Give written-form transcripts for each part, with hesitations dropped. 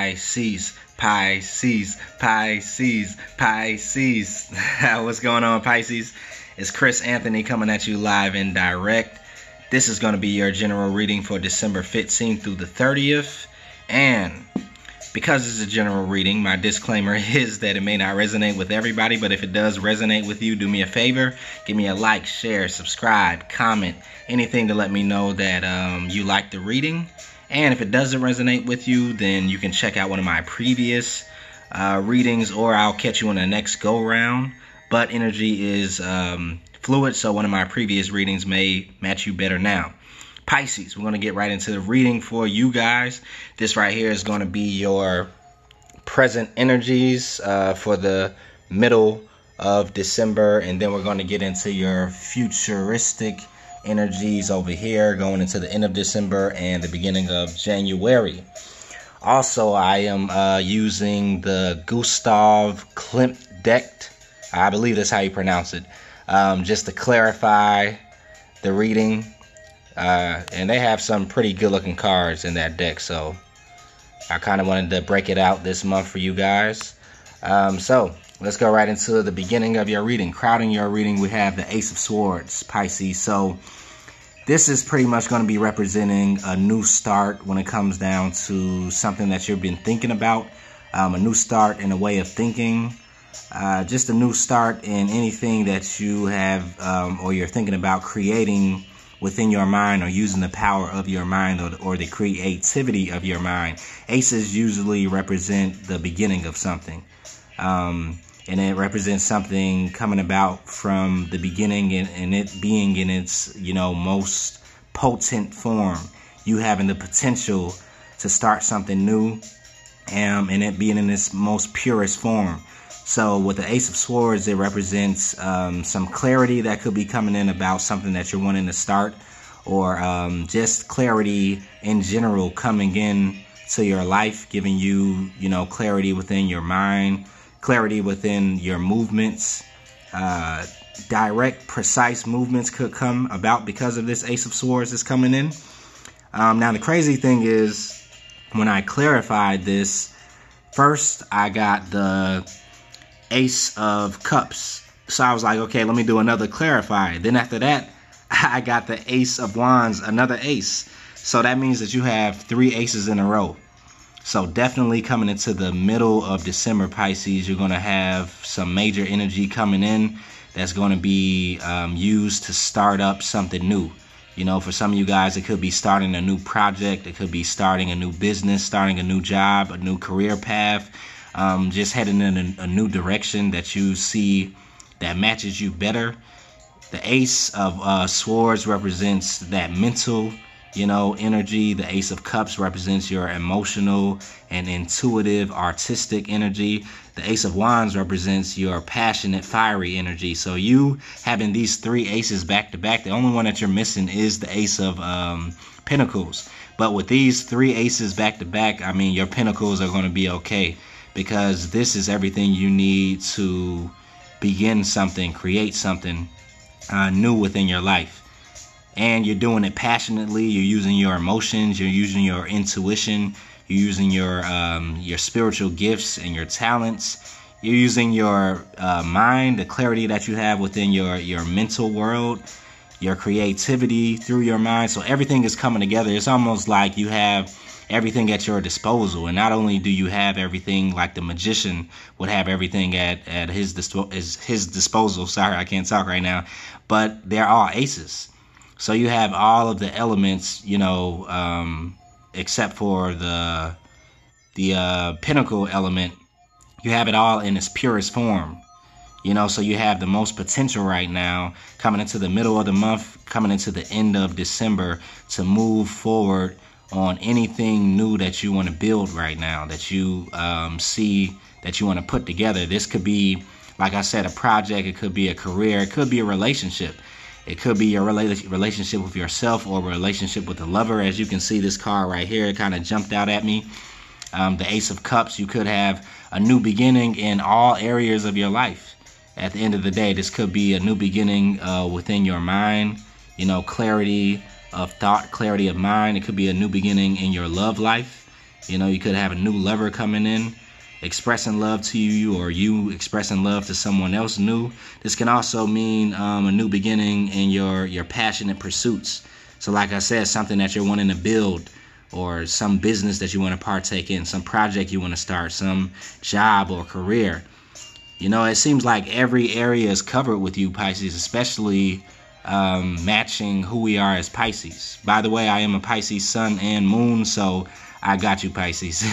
Pisces, Pisces, Pisces, Pisces. What's going on, Pisces? It's Chris Anthony coming at you live and direct. This is going to be your general reading for December 15th through the 30th. And because it's a general reading, my disclaimer is that it may not resonate with everybody, but if it does resonate with you, do me a favor. Give me a like, share, subscribe, comment, anything to let me know that you like the reading. And if it doesn't resonate with you, then you can check out one of my previous readings, or I'll catch you on the next go-round. But energy is fluid, so one of my previous readings may match you better now. Pisces, we're going to get right into the reading for you guys. This right here is going to be your present energies for the middle of December, and then we're going to get into your futuristic energies over here going into the end of December and the beginning of January. Also, I am using the Gustav Klimt deck. I believe that's how you pronounce it. Just to clarify the reading. And they have some pretty good looking cards in that deck, so I kind of wanted to break it out this month for you guys. So let's go right into the beginning of your reading. Crowding your reading, we have the Ace of Swords, Pisces. So this is pretty much going to be representing a new start when it comes down to something that you've been thinking about. A new start in a way of thinking. Just a new start in anything that you have or you're thinking about creating within your mind, or using the power of your mind, or the creativity of your mind. Aces usually represent the beginning of something. And it represents something coming about from the beginning, and it being in its, most potent form. You having the potential to start something new, and it being in its most purest form. So with the Ace of Swords, it represents some clarity that could be coming in about something that you're wanting to start, or just clarity in general coming in to your life, giving you, clarity within your mind, clarity within your movements. Direct, precise movements could come about because of this Ace of Swords that's coming in. Now, the crazy thing is, when I clarified this, first I got the Ace of Cups. So I was like, okay, let me do another clarify. Then after that, I got the Ace of Wands, another ace. So that means that you have 3 aces in a row. So definitely coming into the middle of December, Pisces, you're going to have some major energy coming in that's going to be used to start up something new. For some of you guys, it could be starting a new project. It could be starting a new business, starting a new job, a new career path. Just heading in a new direction that you see that matches you better. The Ace of Swords represents that mental, energy. The Ace of Cups represents your emotional and intuitive, artistic energy. The Ace of Wands represents your passionate, fiery energy. So you having these 3 aces back to back, the only one that you're missing is the Ace of Pentacles. But with these 3 aces back to back, I mean, your Pentacles are going to be okay, because this is everything you need to begin something, create something new within your life. And you're doing it passionately. You're using your emotions. You're using your intuition. You're using your spiritual gifts and your talents. You're using your mind, the clarity that you have within your mental world, your creativity through your mind. So everything is coming together. It's almost like you have everything at your disposal. And not only do you have everything, like the magician would have everything at his disposal. Sorry, I can't talk right now. But they're all aces. So you have all of the elements, except for the pinnacle element. You have it all in its purest form. So you have the most potential right now coming into the middle of the month, coming into the end of December, to move forward on anything new that you want to build right now, that you see that you want to put together. This could be, like I said, a project. It could be a career. It could be a relationship. It could be a relationship with yourself, or a relationship with a lover. As you can see, this card right here, it kind of jumped out at me. The Ace of Cups, you could have a new beginning in all areas of your life. At the end of the day, this could be a new beginning within your mind, clarity of thought, clarity of mind. It could be a new beginning in your love life. You know, you could have a new lover coming in, expressing love to you, or you expressing love to someone else new. This can also mean a new beginning in your passionate pursuits. So like I said, something that you're wanting to build, or some business that you want to partake in, some project you want to start, some job or career. You know, it seems like every area is covered with you, Pisces, especially matching who we are as Pisces. By the way, I am a Pisces sun and moon, so I got you, Pisces.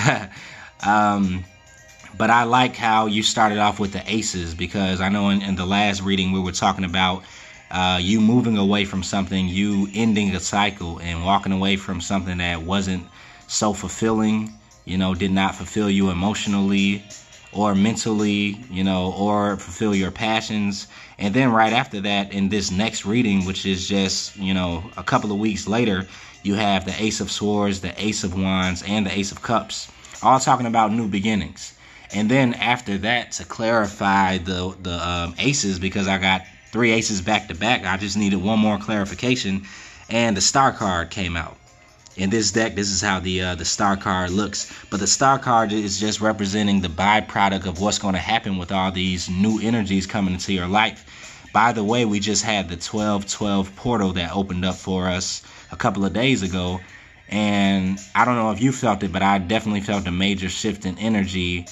But I like how you started off with the aces, because I know in the last reading we were talking about you moving away from something, you ending a cycle and walking away from something that wasn't so fulfilling, you know, did not fulfill you emotionally or mentally, you know, or fulfill your passions. And then right after that, in this next reading, which is just, you know, a couple of weeks later, you have the Ace of Swords, the Ace of Wands, and the Ace of Cups, all talking about new beginnings. And then after that, to clarify the aces, because I got 3 aces back to back, I just needed one more clarification, and the Star card came out. In this deck, this is how the Star card looks. But the Star card is just representing the byproduct of what's going to happen with all these new energies coming into your life. By the way, we just had the 12/12 portal that opened up for us a couple of days ago. And I don't know if you felt it, but I definitely felt a major shift in energy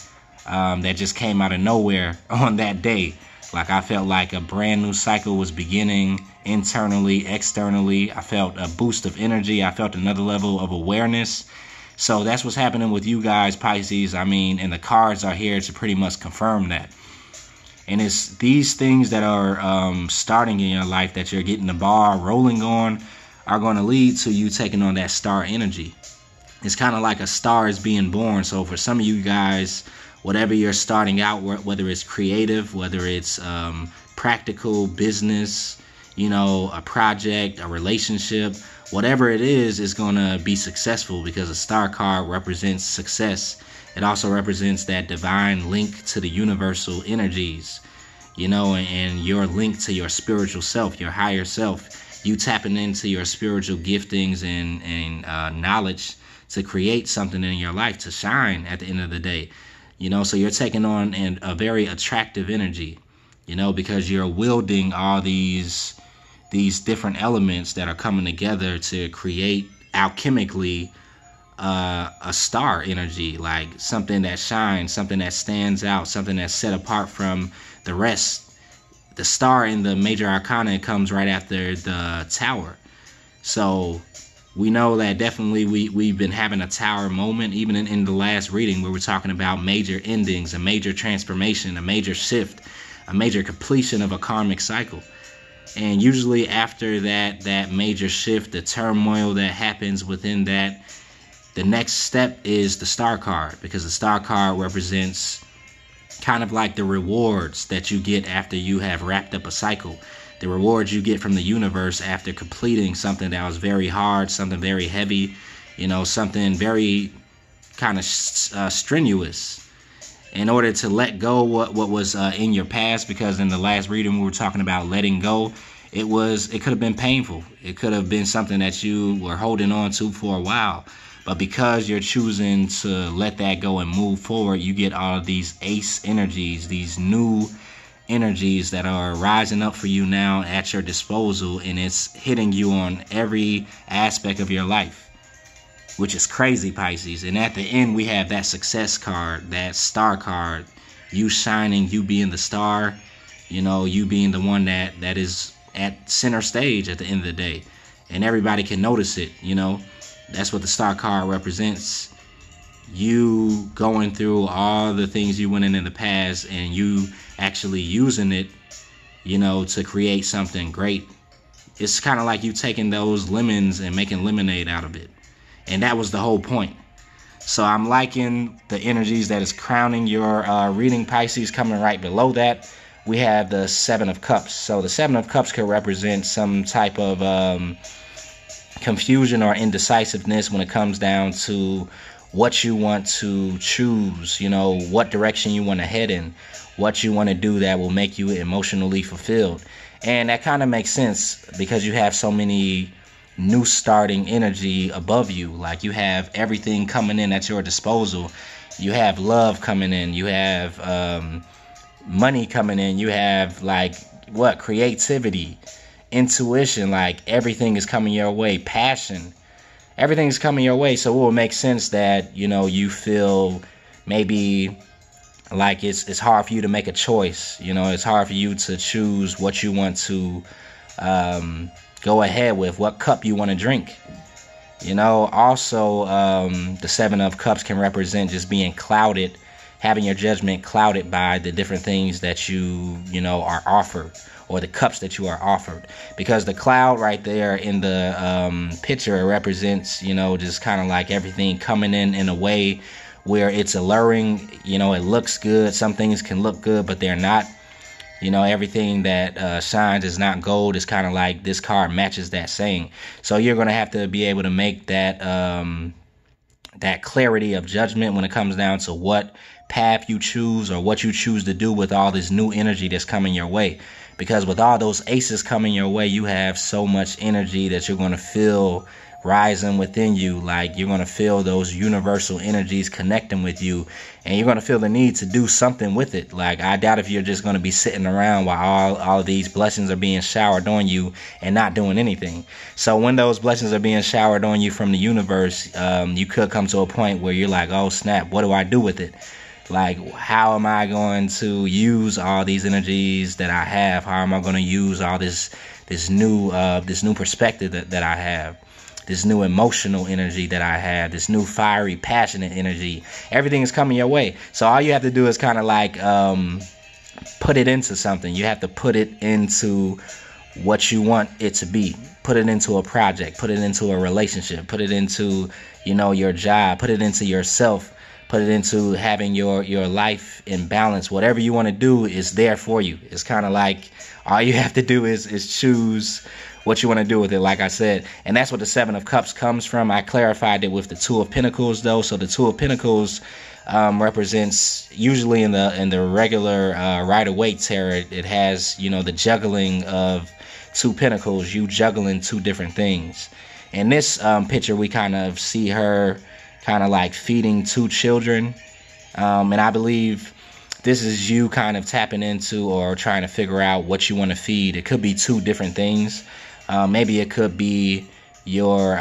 that just came out of nowhere on that day. Like, I felt like a brand new cycle was beginning internally, externally. I felt a boost of energy. I felt another level of awareness. So that's what's happening with you guys, Pisces. I mean, and the cards are here to pretty much confirm that. And it's these things that are starting in your life that you're getting the ball rolling on are going to lead to you taking on that star energy. It's kind of like a star is being born. So for some of you guys, whatever you're starting out, whether it's creative, whether it's practical, business, you know, a project, a relationship, whatever it is going to be successful, because a star card represents success. It also represents that divine link to the universal energies, you know, and your link to your spiritual self, your higher self, you tapping into your spiritual giftings and knowledge to create something in your life to shine at the end of the day. You know, so you're taking on a very attractive energy, you know, because you're wielding all these different elements that are coming together to create alchemically a star energy, like something that shines, something that stands out, something that's set apart from the rest. The star in the major arcana comes right after the tower. So we know that definitely we've been having a tower moment, even in the last reading where we're talking about major endings, a major transformation, a major shift, a major completion of a karmic cycle. And usually after that major shift, the turmoil that happens within that, the next step is the Star card, because the Star card represents kind of like the rewards that you get after you have wrapped up a cycle. The rewards you get from the universe after completing something that was very hard, something very heavy, you know, something very kind of strenuous, in order to let go what was in your past. Because in the last reading we were talking about letting go. It could have been painful. It could have been something that you were holding on to for a while. But because you're choosing to let that go and move forward, you get all of these ace energies, these new energies that are rising up for you now at your disposal, and it's hitting you on every aspect of your life, which is crazy, Pisces. And at the end, we have that success card, that star card, you shining, you being the star, you know, you being the one that is at center stage at the end of the day, and everybody can notice it. You know, that's what the star card represents. You going through all the things you went in the past, and you actually using it, you know, to create something great. It's kind of like you taking those lemons and making lemonade out of it. And that was the whole point. So I'm liking the energies that is crowning your reading, Pisces. Coming right below that, we have the Seven of Cups. So the Seven of Cups could represent some type of confusion or indecisiveness when it comes down to what you want to choose, you know, what direction you want to head in, what you want to do that will make you emotionally fulfilled. And that kind of makes sense because you have so many new starting energy above you. Like you have everything coming in at your disposal. You have love coming in. You have money coming in. You have like creativity, intuition. Like everything is coming your way. Passion. Everything's coming your way. So it will make sense that, you know, you feel maybe like it's hard for you to make a choice. You know, it's hard for you to choose what you want to go ahead with, what cup you want to drink. You know, also the Seven of Cups can represent just being clouded, having your judgment clouded by the different things that you know, are offered, or the cups that you are offered. Because the cloud right there in the picture, it represents, you know, just kind of like everything coming in a way where it's alluring. You know, it looks good. Some things can look good, but they're not. You know, everything that shines is not gold. It's kind of like this card matches that saying. So you're going to have to be able to make that that clarity of judgment when it comes down to what path you choose, or what you choose to do with all this new energy that's coming your way. Because with all those aces coming your way, you have so much energy that you're going to feel rising within you. Like you're going to feel those universal energies connecting with you, and you're going to feel the need to do something with it. Like I doubt if you're just going to be sitting around while all of these blessings are being showered on you and not doing anything. So when those blessings are being showered on you from the universe, you could come to a point where you're like, oh snap, what do I do with it? Like, how am I going to use all these energies that I have? How am I going to use all this new perspective that I have? This new emotional energy that I have, this new fiery, passionate energy. Everything is coming your way. So all you have to do is kind of like put it into something. You have to put it into what you want it to be. Put it into a project. Put it into a relationship. Put it into, you know, your job. Put it into yourself. Put it into having your life in balance. Whatever you want to do is there for you. It's kind of like all you have to do is choose what you want to do with it, like I said. And that's what the Seven of Cups comes from. I clarified it with the Two of Pentacles, though. So the Two of Pentacles represents, usually in the regular Rider-Waite tarot, it has, you know, the juggling of two pentacles, you juggling two different things. In this picture, we kind of see her kind of like feeding two children. And I believe this is you kind of tapping into or trying to figure out what you want to feed. It could be two different things. Maybe it could be your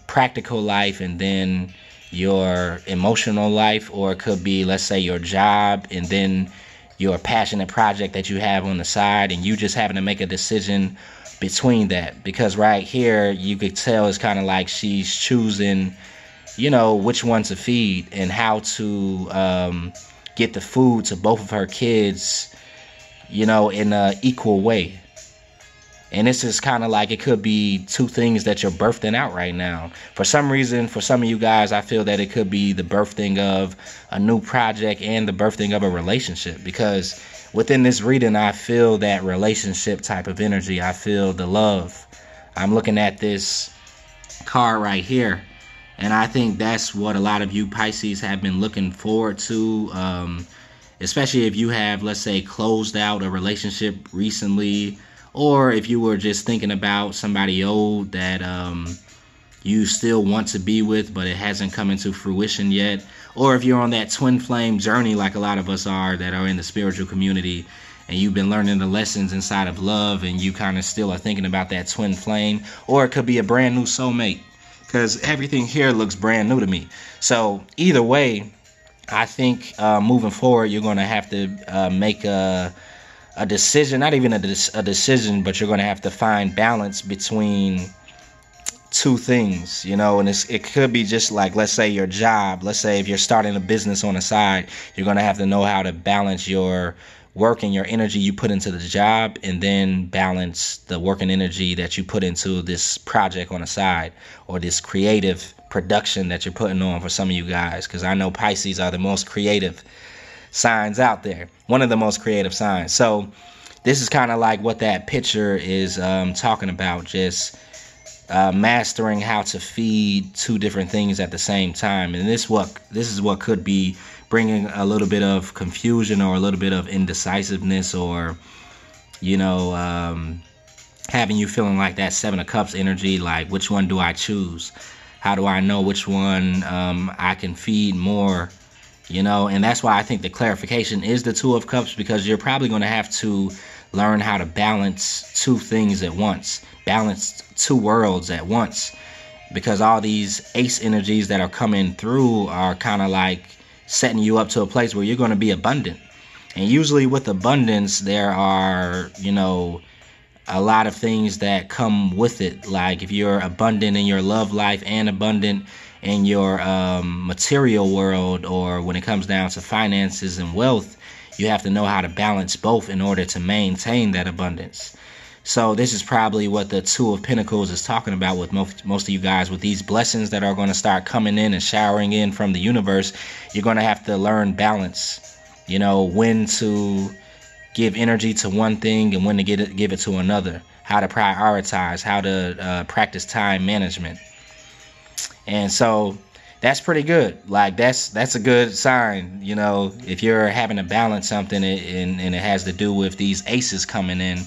practical life and then your emotional life, or it could be, let's say, your job and then your passionate project that you have on the side, and you just having to make a decision between that. Because right here, you could tell it's kind of like she's choosing, you know, which one to feed and how to get the food to both of her kids, you know, in an equal way. And this is kind of like, it could be two things that you're birthing out right now. For some reason, for some of you guys, I feel that it could be the birthing of a new project and the birthing of a relationship. Because within this reading, I feel that relationship type of energy. I feel the love. I'm looking at this card right here, and I think that's what a lot of you Pisces have been looking forward to. Especially if you have, let's say, closed out a relationship recently, or if you were just thinking about somebody old that you still want to be with, but it hasn't come into fruition yet. Or if you're on that twin flame journey, like a lot of us are that are in the spiritual community, and you've been learning the lessons inside of love, and you kind of still are thinking about that twin flame. Or it could be a brand new soulmate, because everything here looks brand new to me. So either way, I think moving forward, you're going to have to make a decision, not even a decision, but you're going to have to find balance between two things, you know. And it could be just like, let's say, your job. Let's say if you're starting a business on the side, you're going to have to know how to balance your work and your energy you put into the job, and then balance the work and energy that you put into this project on the side, or this creative production that you're putting on for some of you guys. Because I know Pisces are the most creative signs out there, one of the most creative signs. So this is kind of like what that picture is talking about, just mastering how to feed two different things at the same time. And this is what could be bringing a little bit of confusion or a little bit of indecisiveness, or, you know, having you feeling like that Seven of Cups energy, like which one do I choose? How do I know which one I can feed more? You know, and that's why I think the clarification is the Two of Cups, because you're probably going to have to learn how to balance two things at once, balance two worlds at once, because all these ace energies that are coming through are kind of like setting you up to a place where you're going to be abundant. And usually with abundance, there are, you know, a lot of things that come with it. Like if you're abundant in your love life and abundant in your material world, or when it comes down to finances and wealth, you have to know how to balance both in order to maintain that abundance. So this is probably what the Two of Pentacles is talking about with most of you guys. With these blessings that are going to start coming in and showering in from the universe, you're going to have to learn balance. You know, when to give energy to one thing and when to give it to another. How to prioritize, how to practice time management. And so that's pretty good. Like that's a good sign, you know, if you're having to balance something and it has to do with these aces coming in,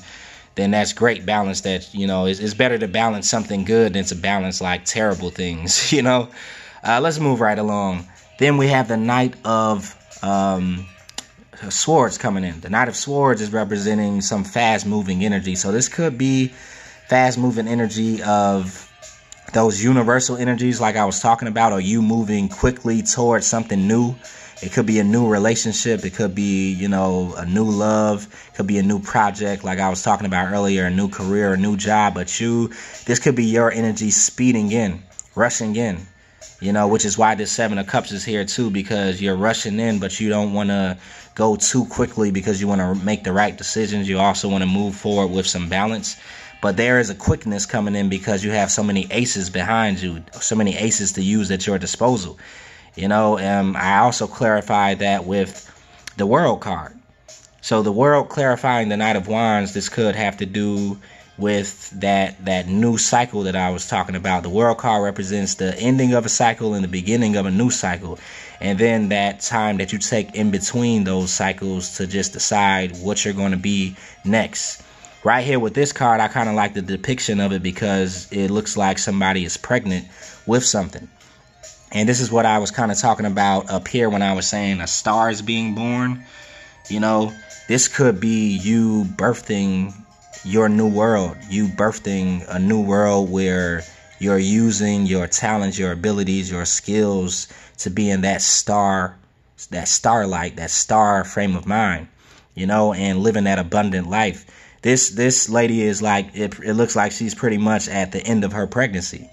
then that's great balance. That, you know, it's better to balance something good than to balance like terrible things, you know. Let's move right along. Then we have the Knight of Swords coming in. The Knight of Swords is representing some fast moving energy. So this could be fast moving energy of those universal energies like I was talking about, or you moving quickly towards something new. It could be a new relationship. It could be, you know, a new love. It could be a new project like I was talking about earlier, a new career, a new job. But this could be your energy speeding in, rushing in, you know, which is why this Seven of Cups is here too, because you're rushing in, but you don't want to go too quickly because you want to make the right decisions. You also want to move forward with some balance. But there is a quickness coming in because you have so many aces behind you, so many aces to use at your disposal. You know, I also clarified that with the World card. So the World clarifying the Knight of Wands, this could have to do with that new cycle that I was talking about. The World card represents the ending of a cycle and the beginning of a new cycle. And then that time that you take in between those cycles to just decide what you're going to be next. Right here with this card, I kind of like the depiction of it because it looks like somebody is pregnant with something. And this is what I was kind of talking about up here when I was saying a star is being born. You know, this could be you birthing your new world. You birthing a new world where you're using your talents, your abilities, your skills to be in that starlight, that star frame of mind, you know, and living that abundant life. This lady is like, it looks like she's pretty much at the end of her pregnancy,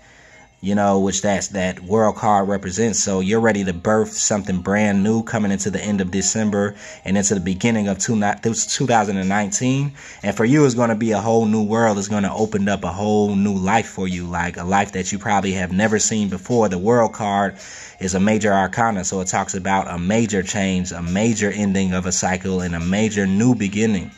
you know, which that World card represents. So you're ready to birth something brand new coming into the end of December and into the beginning of 2019. And for you, it's going to be a whole new world. It's going to open up a whole new life for you, like a life that you probably have never seen before. The World card is a major arcana, so it talks about a major change, a major ending of a cycle, and a major new beginning.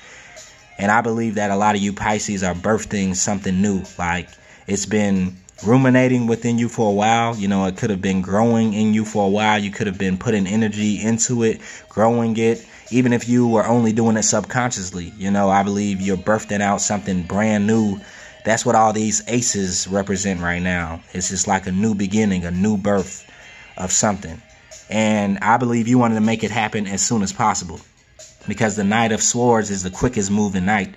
And I believe that a lot of you Pisces are birthing something new. Like it's been ruminating within you for a while. You know, it could have been growing in you for a while. You could have been putting energy into it, growing it, even if you were only doing it subconsciously. You know, I believe you're birthing out something brand new. That's what all these aces represent right now. It's just like a new beginning, a new birth of something. And I believe you wanted to make it happen as soon as possible, because the Knight of Swords is the quickest moving knight.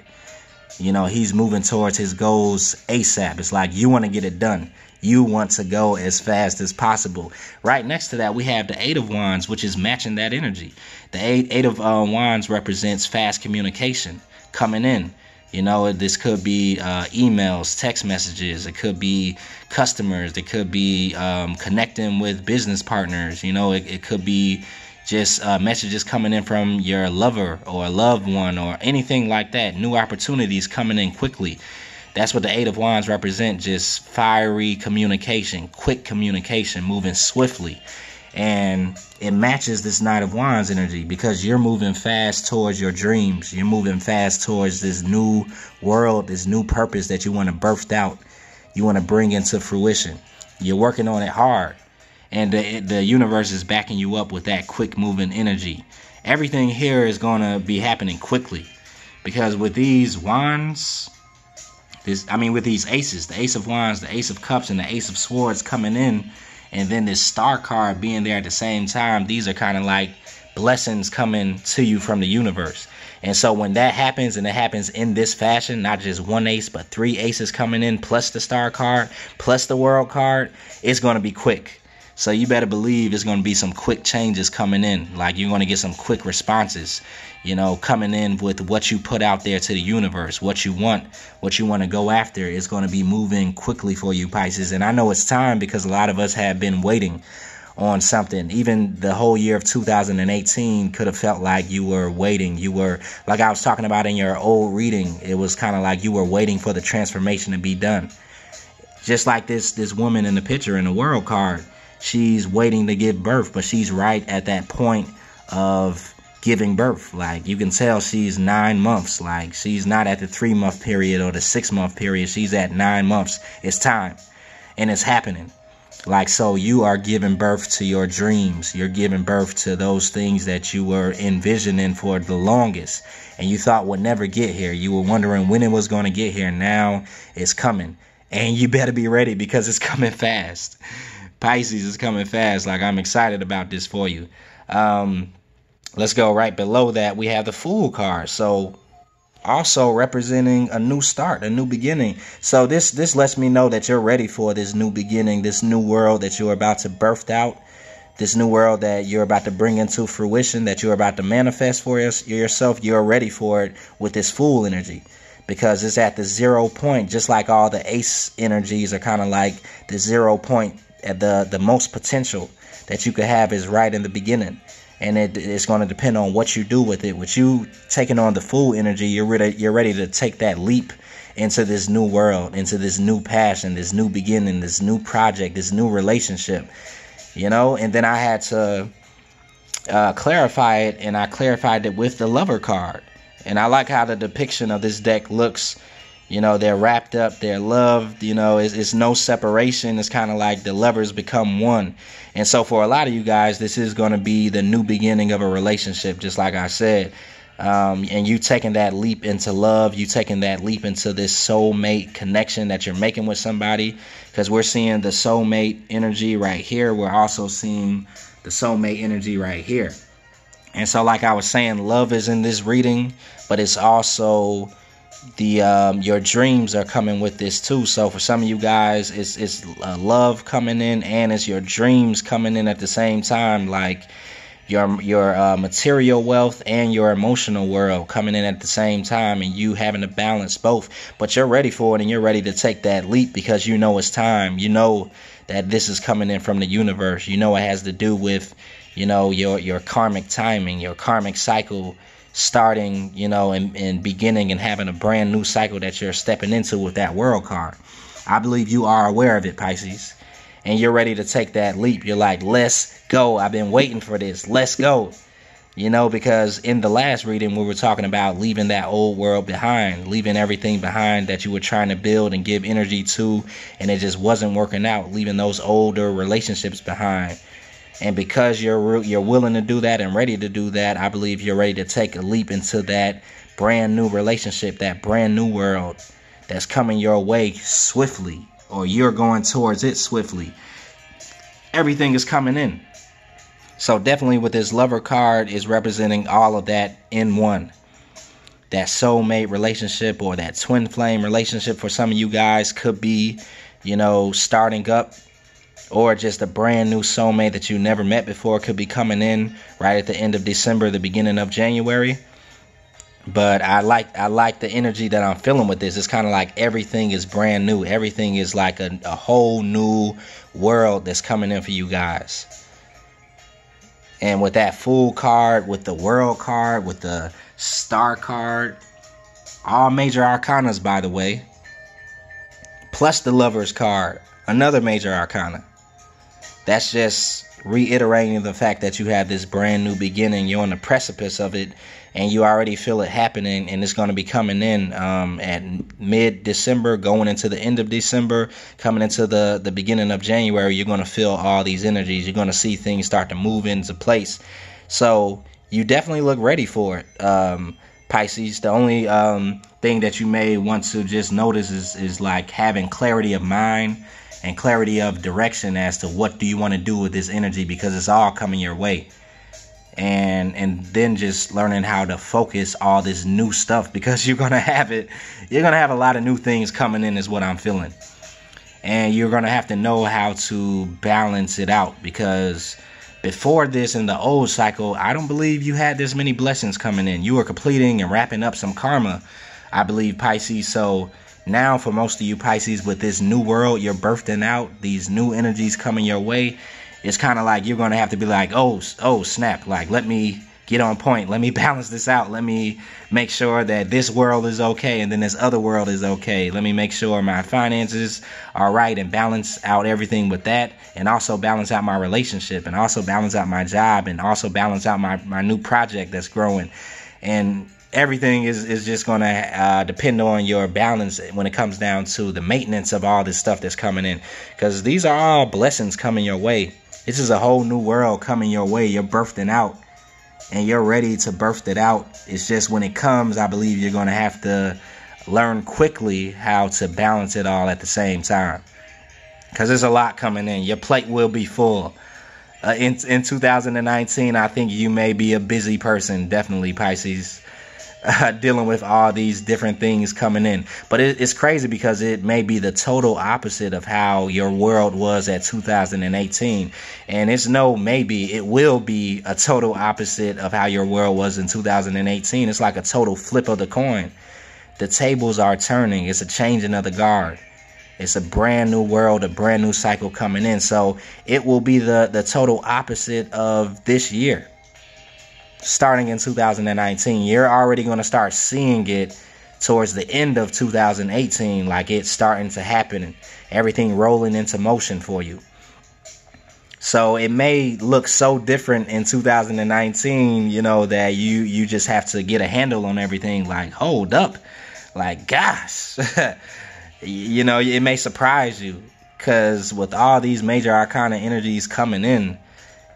You know, he's moving towards his goals ASAP. It's like you want to get it done. You want to go as fast as possible. Right next to that, we have the Eight of Wands, which is matching that energy. The Eight of Wands represents fast communication coming in. You know, this could be emails, text messages. It could be customers. It could be connecting with business partners. You know, it could be just messages coming in from your lover or a loved one or anything like that. New opportunities coming in quickly. That's what the Eight of Wands represent. Just fiery communication, quick communication, moving swiftly. And it matches this Knight of Wands energy because you're moving fast towards your dreams. You're moving fast towards this new world, this new purpose that you want to birth out. You want to bring into fruition. You're working on it hard. And the universe is backing you up with that quick moving energy. Everything here is going to be happening quickly. Because with these wands, with these aces, the Ace of Wands, the Ace of Cups, and the Ace of Swords coming in, and then this Star card being there at the same time, these are kind of like blessings coming to you from the universe. And so when that happens, and it happens in this fashion, not just one ace, but three aces coming in, plus the Star card, plus the World card, it's going to be quick. So you better believe it's going to be some quick changes coming in. Like, you're going to get some quick responses, coming in with what you put out there to the universe, what you want to go after is going to be moving quickly for you, Pisces. And I know it's time, because a lot of us have been waiting on something. Even the whole year of 2018 could have felt like you were waiting. You were, like I was talking about in your old reading, it was kind of like you were waiting for the transformation to be done. Just like this woman in the picture in the World card. She's waiting to give birth, but she's right at that point of giving birth. Like, you can tell she's 9 months. Like, she's not at the 3-month period or the 6-month period. She's at 9 months. It's time, and it's happening. Like, so you are giving birth to your dreams. You're giving birth to those things that you were envisioning for the longest, and you thought would never get here. You were wondering when it was going to get here. Now it's coming, and you better be ready, because it's coming fast. Pisces is coming fast. Like, I'm excited about this for you. Let's go right below that. We have the Fool card. So, also representing a new start, a new beginning. So this lets me know that you're ready for this new beginning, this new world that you're about to birth out, this new world that you're about to bring into fruition, that you're about to manifest for yourself. You're ready for it with this Fool energy, because it's at the 0 point, just like all the ace energies are kind of like the 0 point. At the most potential that you could have is right in the beginning, and it's going to depend on what you do with it. With you taking on the Fool energy, you're ready to take that leap into this new world, into this new passion, this new beginning, this new project, this new relationship, and then I had to clarify it, and I clarified it with the Lover card. And I like how the depiction of this deck looks. They're wrapped up, they're loved, it's no separation. It's kind of like the lovers become one. And so for a lot of you guys, this is going to be the new beginning of a relationship, just like I said. And you taking that leap into love, you taking that leap into this soulmate connection that you're making with somebody, because we're seeing the soulmate energy right here. We're also seeing the soulmate energy right here. And so, like I was saying, love is in this reading, but it's also your dreams are coming with this too. So for some of you guys, it's love coming in, and it's your dreams coming in at the same time. Like your material wealth and your emotional world coming in at the same time, and you having to balance both. But you're ready for it, and you're ready to take that leap, because you know it's time. You know that this is coming in from the universe. You know it has to do with your karmic timing, your karmic cycle starting, and beginning and having a brand new cycle that you're stepping into with that World card. I believe you are aware of it, Pisces, and you're ready to take that leap. You're like, let's go. I've been waiting for this. Let's go. Because in the last reading, we were talking about leaving that old world behind, leaving everything behind that you were trying to build and give energy to, and it just wasn't working out, leaving those older relationships behind. And because you're willing to do that and ready to do that, I believe you're ready to take a leap into that brand new relationship, that brand new world that's coming your way swiftly, or you're going towards it swiftly. Everything is coming in. So definitely with this Lover card is representing all of that in one. That soulmate relationship, or that twin flame relationship for some of you guys could be, starting up. Or just a brand new soulmate that you never met before could be coming in right at the end of December, the beginning of January. But I like the energy that I'm feeling with this. It's kind of like everything is brand new. Everything is like a whole new world that's coming in for you guys. And with that Fool card, with the World card, with the Star card, all major arcanas, by the way, plus the Lovers card, another major arcana. That's just reiterating the fact that you have this brand new beginning. You're on the precipice of it, and you already feel it happening, and it's going to be coming in at mid-December, going into the end of December, coming into the beginning of January. You're going to feel all these energies. You're going to see things start to move into place. So you definitely look ready for it, Pisces. The only thing that you may want to just notice is like having clarity of mind and clarity of direction as to what do you want to do with this energy, because it's all coming your way. And then just learning how to focus all this new stuff, because you're gonna have a lot of new things coming in, is what I'm feeling. And you're gonna have to know how to balance it out, because before this, in the old cycle, I don't believe you had this many blessings coming in. You were completing and wrapping up some karma, I believe, Pisces. So now for most of you Pisces, with this new world you're birthing out, these new energies coming your way, it's kind of like you're going to have to be like, oh snap, like, let me get on point, let me balance this out, let me make sure that this world is okay and then this other world is okay, let me make sure my finances are right and balance out everything with that, and also balance out my relationship, and also balance out my job, and also balance out my new project that's growing. And everything is just going to depend on your balance when it comes down to the maintenance of all this stuff that's coming in, because these are all blessings coming your way. This is a whole new world coming your way. You're birthing out, and you're ready to birth it out. It's just when it comes, I believe you're going to have to learn quickly how to balance it all at the same time, because there's a lot coming in. Your plate will be full. In 2019, I think you may be a busy person, definitely, Pisces, dealing with all these different things coming in. But it's crazy, because it may be the total opposite of how your world was at 2018. And it's no maybe, it will be a total opposite of how your world was in 2018. It's like a total flip of the coin. The tables are turning. It's a changing of the guard. It's a brand new world, a brand new cycle coming in. So it will be the total opposite of this year. Starting in 2019, you're already going to start seeing it towards the end of 2018, like it's starting to happen and everything rolling into motion for you. So it may look so different in 2019, that you just have to get a handle on everything, like, hold up, like, gosh, it may surprise you, because with all these major arcana energies coming in,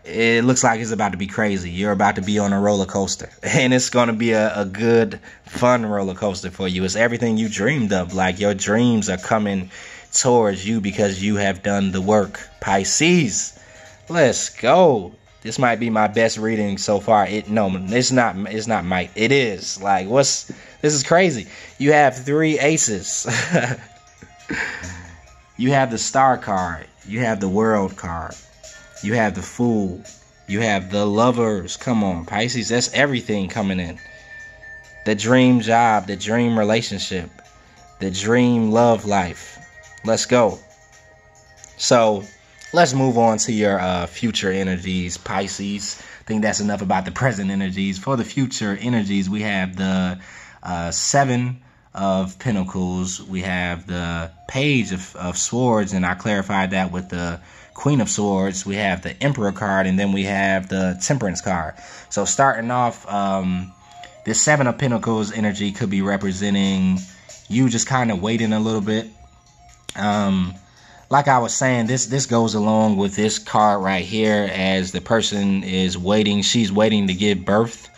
it looks like it's about to be crazy. You're about to be on a roller coaster, and it's going to be a good, fun roller coaster for you. It's everything you dreamed of. Like, your dreams are coming towards you because you have done the work. Pisces, let's go. This might be my best reading so far. It's not. It is. Like, this is crazy. You have 3 aces. You have the Star card. You have the World card. You have the Fool. You have the Lovers. Come on, Pisces. That's everything coming in. The dream job, the dream relationship, the dream love life. Let's go. So let's move on to your future energies, Pisces. I think that's enough about the present energies. For the future energies, we have the 7 of Pentacles. We have the Page of Swords, and I clarified that with the Queen of Swords. We have the Emperor card, and then we have the Temperance card. So starting off, this 7 of Pentacles energy could be representing you just kind of waiting a little bit. Like I was saying, this goes along with this card right here, as the person is waiting. She's waiting to give birth,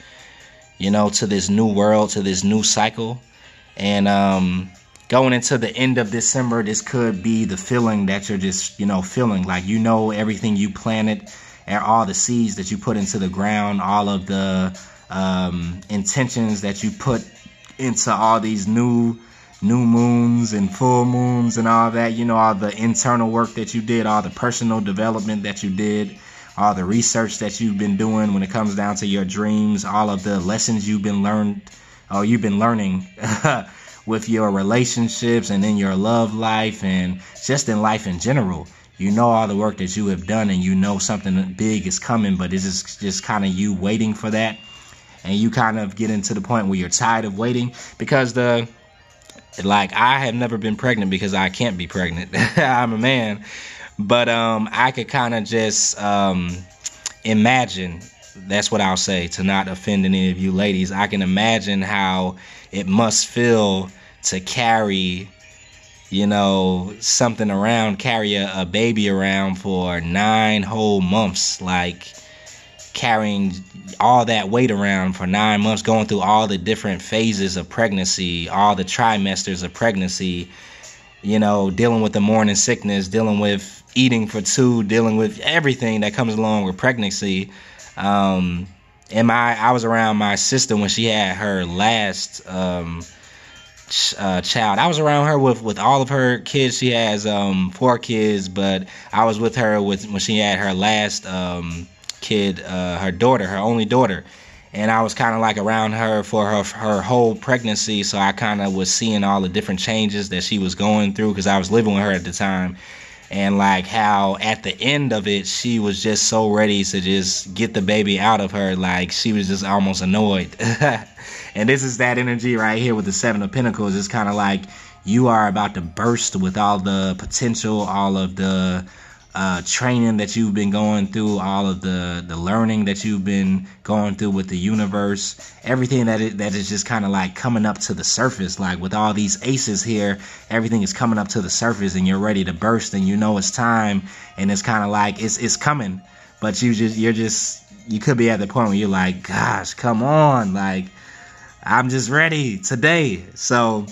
to this new world, to this new cycle. And going into the end of December, this could be the feeling that you're just, feeling like, everything you planted and all the seeds that you put into the ground, all of the intentions that you put into all these new moons and full moons and all that, all the internal work that you did, all the personal development that you did, all the research that you've been doing when it comes down to your dreams, all of the lessons you've been learning with your relationships and in your love life and just in life in general. All the work that you have done, and something big is coming, but it's just kind of you waiting for that. And you kind of get into the point where you're tired of waiting, because I have never been pregnant because I can't be pregnant. I'm a man. But I could kind of just imagine, that's what I'll say, to not offend any of you ladies. I can imagine how it must feel to carry, something around, carry a baby around for 9 whole months. Like, carrying all that weight around for 9 months, going through all the different phases of pregnancy, all the trimesters of pregnancy, you know, dealing with the morning sickness, dealing with eating for two, dealing with everything that comes along with pregnancy. I was around my sister when she had her last child. I was around her with all of her kids. She has 4 kids, but I was with her when she had her last kid, her daughter, her only daughter. And I was kind of like around her for her whole pregnancy, so I kind of was seeing all the different changes that she was going through, because I was living with her at the time. And like how at the end of it, she was just so ready to just get the baby out of her. Like she was just almost annoyed. And this is that energy right here with the 7 of Pentacles. It's kind of like you are about to burst with all the potential, all of the training that you've been going through, all of the learning that you've been going through with the universe, everything that is just kind of like coming up to the surface. Like with all these aces here, everything is coming up to the surface and you're ready to burst, and you know it's time, and it's kind of like it's coming, but you could be at the point where you're like, gosh, come on, like I'm just ready today. So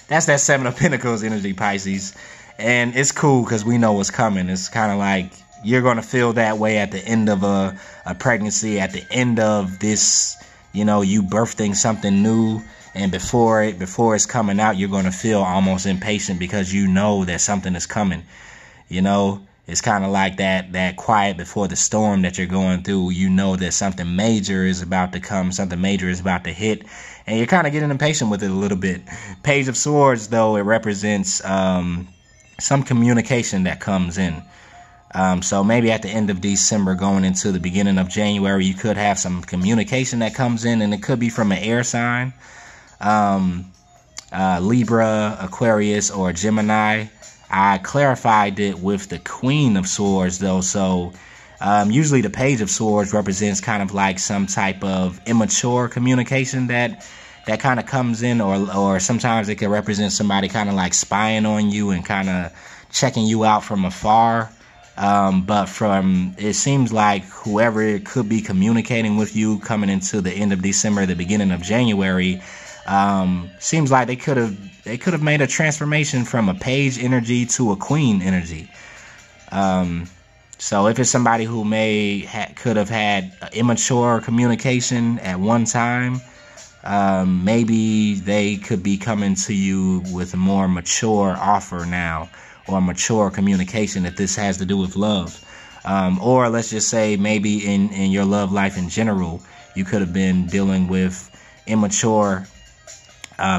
that's that 7 of Pentacles energy, Pisces. And it's cool because we know what's coming. It's kind of like you're going to feel that way at the end of a pregnancy, at the end of this, you know, you birthing something new. And before it's coming out, you're going to feel almost impatient because you know that something is coming. You know, it's kind of like that quiet before the storm that you're going through. You know that something major is about to come, something major is about to hit. And you're kind of getting impatient with it a little bit. Page of Swords, though, it represents some communication that comes in. So maybe at the end of December going into the beginning of January, you could have some communication that comes in, and it could be from an air sign, Libra, Aquarius, or Gemini. I clarified it with the Queen of Swords, though. So usually the Page of Swords represents kind of like some type of immature communication that kind of comes in, or sometimes it can represent somebody kind of like spying on you and kind of checking you out from afar. But it seems like whoever could be communicating with you coming into the end of December, the beginning of January, seems like they could have made a transformation from a page energy to a queen energy. So if it's somebody who could have had immature communication at one time, maybe they could be coming to you with a more mature offer now, or mature communication if this has to do with love. Or let's just say maybe in your love life in general, you could have been dealing with immature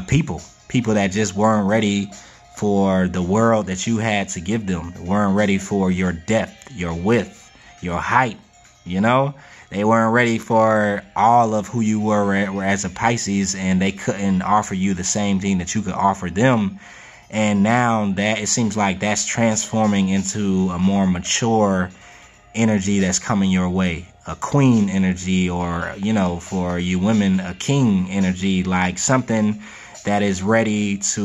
people that just weren't ready for the world that you had to give them, weren't ready for your depth, your width, your height, you know? They weren't ready for all of who you were as a Pisces, and they couldn't offer you the same thing that you could offer them. And now that it seems like that's transforming into a more mature energy that's coming your way. A queen energy, or, you know, for you women, a king energy, like something that is ready to